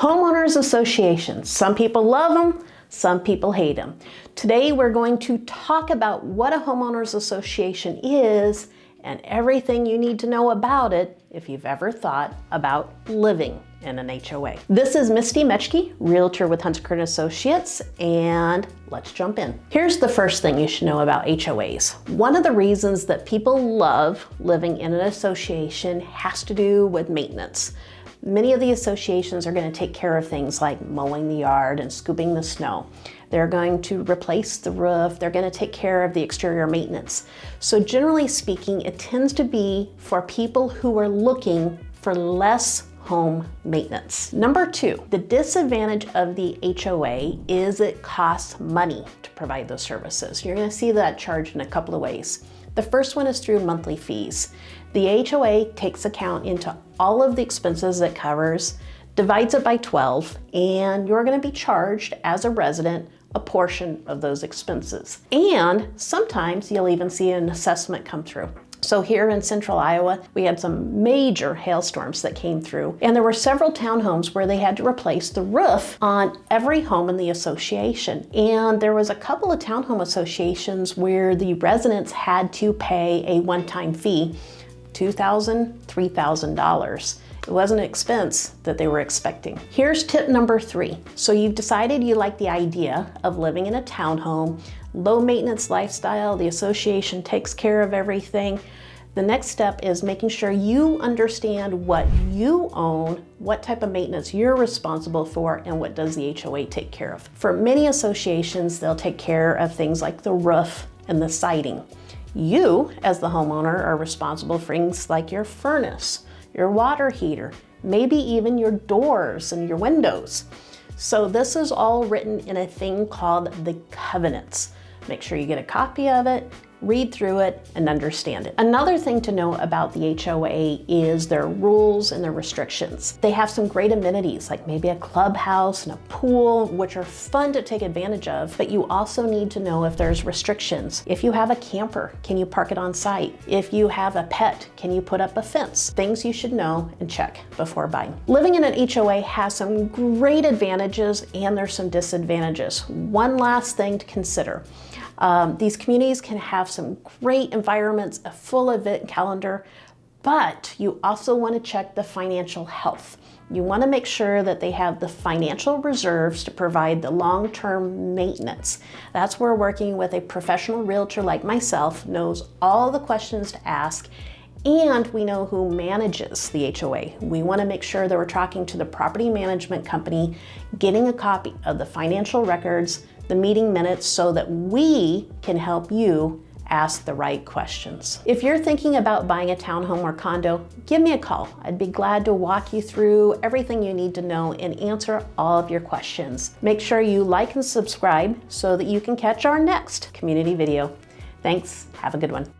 Homeowners associations. Some people love them, some people hate them. Today we're going to talk about what a homeowners association is and everything you need to know about it if you've ever thought about living in an HOA. This is Misty Mechke, Realtor with Hunter Associates, and let's jump in. Here's the first thing you should know about HOAs. One of the reasons that people love living in an association has to do with maintenance. Many of the associations are going to take care of things like mowing the yard and scooping the snow. They're going to replace the roof. They're going to take care of the exterior maintenance. So generally speaking, it tends to be for people who are looking for less home maintenance. Number two, the disadvantage of the HOA is it costs money to provide those services. You're going to see that charged in a couple of ways. The first one is through monthly fees. The HOA takes account into all of the expenses it covers, divides it by 12, and you're going to be charged as a resident a portion of those expenses. And sometimes you'll even see an assessment come through. So here in central Iowa, we had some major hailstorms that came through, and there were several townhomes where they had to replace the roof on every home in the association. And there was a couple of townhome associations where the residents had to pay a one-time fee, $2,000, $3,000. It wasn't an expense that they were expecting. Here's tip number 3. So you've decided you like the idea of living in a townhome, low maintenance lifestyle, the association takes care of everything. The next step is making sure you understand what you own, what type of maintenance you're responsible for, and what does the HOA take care of. For many associations, they'll take care of things like the roof and the siding. You, as the homeowner, are responsible for things like your furnace, your water heater, maybe even your doors and your windows. So this is all written in a thing called the covenants. Make sure you get a copy of it, read through it, and understand it. Another thing to know about the HOA is their rules and their restrictions. They have some great amenities, like maybe a clubhouse and a pool, which are fun to take advantage of, but you also need to know if there's restrictions. If you have a camper, can you park it on site? If you have a pet, can you put up a fence? Things you should know and check before buying. Living in an HOA has some great advantages and there's some disadvantages. One last thing to consider. These communities can have some great environments, a full event calendar, but you also want to check the financial health. You want to make sure that they have the financial reserves to provide the long-term maintenance. That's where working with a professional realtor like myself knows all the questions to ask, and we know who manages the HOA. We want to make sure that we're talking to the property management company, getting a copy of the financial records, the meeting minutes, so that we can help you ask the right questions. If you're thinking about buying a townhome or condo, give me a call. I'd be glad to walk you through everything you need to know and answer all of your questions. Make sure you like and subscribe so that you can catch our next community video. Thanks, have a good one.